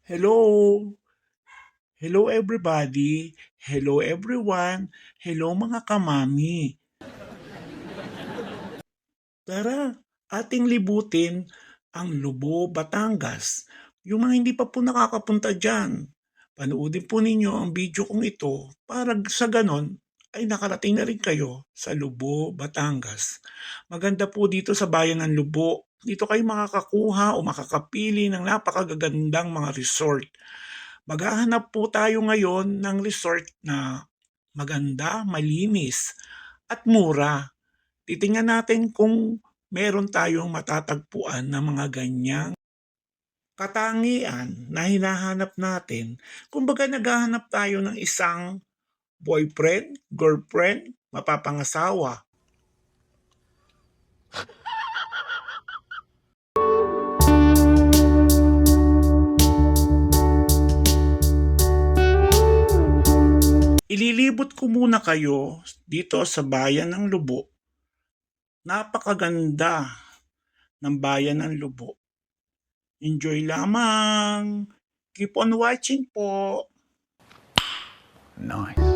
Hello! Hello everybody! Hello everyone! Hello mga kamami! Tara, ating libutin ang Lubo, Batangas. Yung mga hindi pa po nakakapunta dyan, panoodin po ninyo ang video kong ito para sa ganon ay nakarating na rin kayo sa Lubo, Batangas. Maganda po dito sa bayan ng Lubo. Dito kayo makakakuha o makakapili ng napakagagandang mga resort. Maghahanap po tayo ngayon ng resort na maganda, malinis, at mura. Titingnan natin kung meron tayong matatagpuan na mga ganyang katangian na hinahanap natin. Kumbaga naghahanap tayo ng isang boyfriend, girlfriend, mapapangasawa. Ililibot ko muna kayo dito sa bayan ng Lubo. Napakaganda ng bayan ng Lubo. Enjoy lamang. Keep on watching po. Nice.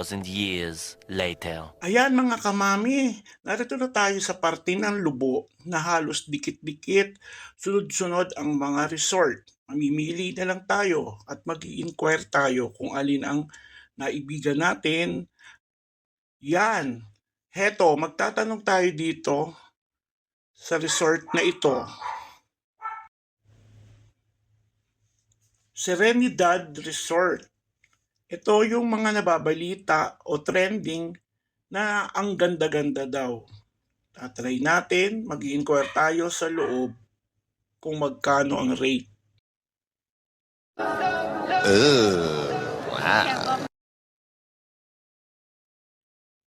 2,000 years later. Ayan mga kamami, narito na tayo sa parte ng Lubo na halos dikit-dikit, sunod-sunod ang mga resort. Mamimili na lang tayo at mag-i-inquire tayo kung alin ang naibigan natin. Yan, heto, magtatanong tayo dito sa resort na ito. Serenidad Resort. Ito yung mga nababalita o trending na ang ganda-ganda daw. Tatry natin, mag-i-inquire tayo sa loob kung magkano ang rate. Wow.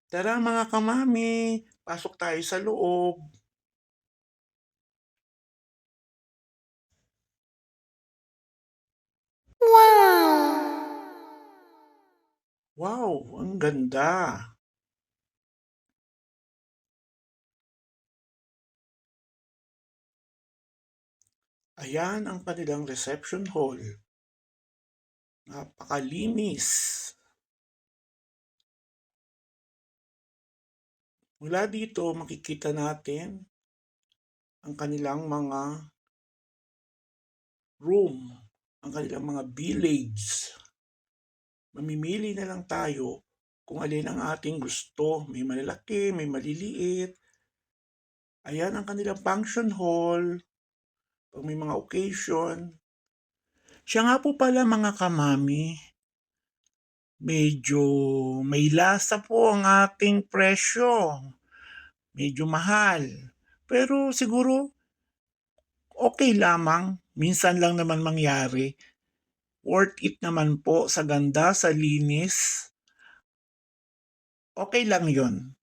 Tara mga kamami, pasok tayo sa loob. Wow, ang ganda. Ayan ang kanilang reception hall. Napakalinis. Mula dito makikita natin ang kanilang mga room, ang kanilang mga village. Mamimili na lang tayo kung alin ang ating gusto. May malalaki, may maliliit. Ayan ang kanilang function hall. Pag may mga occasion. Siya nga po pala mga kamami, medyo may lasa po ang ating presyo. Medyo mahal. Pero siguro okay lamang. Minsan lang naman mangyari. Worth it naman po sa ganda, sa linis. Okay lang yon.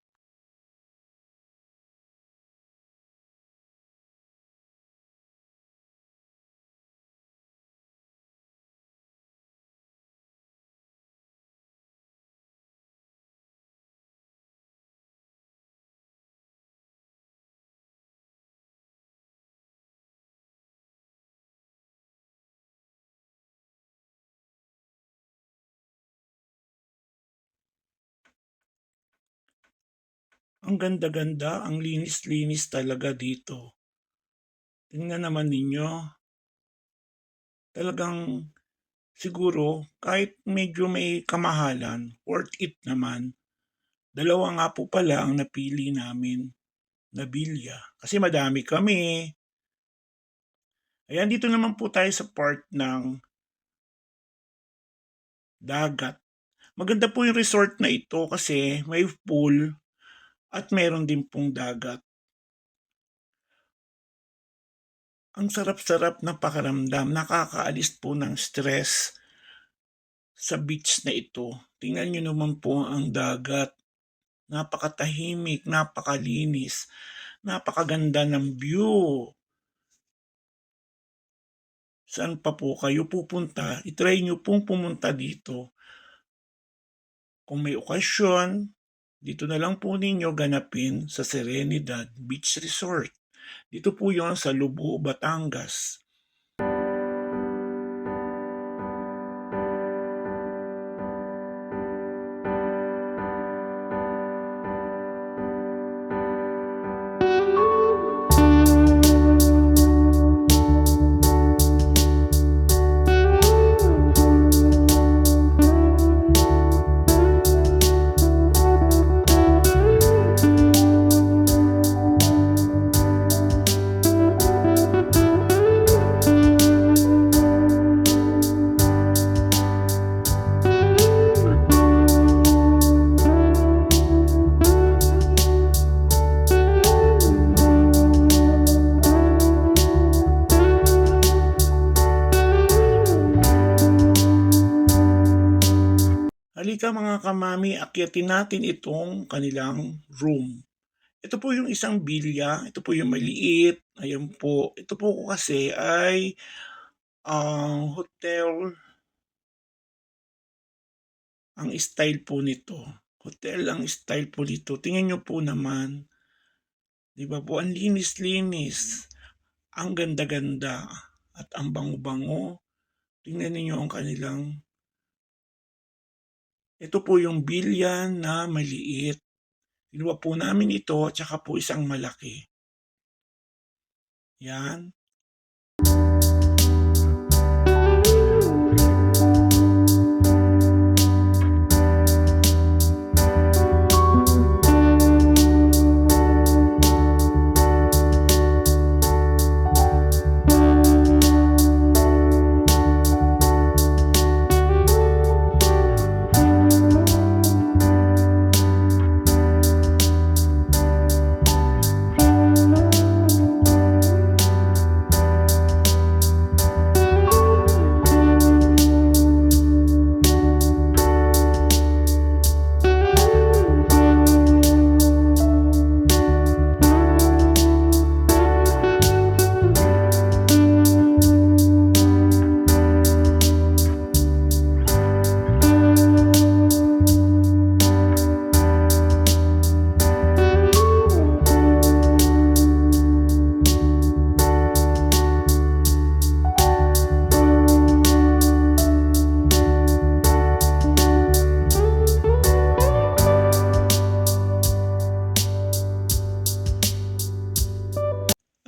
Ang ganda-ganda, ang linis-linis talaga dito. Tingnan naman ninyo. Talagang siguro kahit medyo may kamahalan, worth it naman. Dalawa nga po pala ang napili namin na bilya. Kasi madami kami. Ayan, dito naman po tayo sa part ng dagat. Maganda po yung resort na ito kasi may pool at meron din pong dagat. Ang sarap-sarap na pakiramdam, nakakaalis po ng stress sa beach na ito. Tingnan nyo naman po ang dagat. Napakatahimik, napakalinis, napakaganda ng view. Saan pa po kayo pupunta? I-try nyo pong pumunta dito. Kung may okasyon, dito na lang po ninyo ganapin sa Serenidad Beach Resort. Dito po yon sa Lubo, Batangas. Halika mga kamami, akyatin natin itong kanilang room. Ito po yung isang bilya, ito po yung maliit, ayan po. Ito po kasi ay hotel, ang style po nito. Hotel ang style po nito. Tingnan nyo po naman. Di ba po, ang linis-linis. Ang ganda-ganda. At ang bango-bango. Tingnan niyo ang kanilang Ito po yung bilyan na maliit. Kinuha po namin ito at saka po isang malaki. Yan.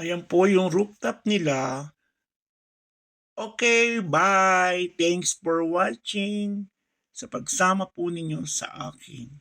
Ayan po yung rooftop nila. Okay, bye! Thanks for watching sa pagsama po ninyo sa akin.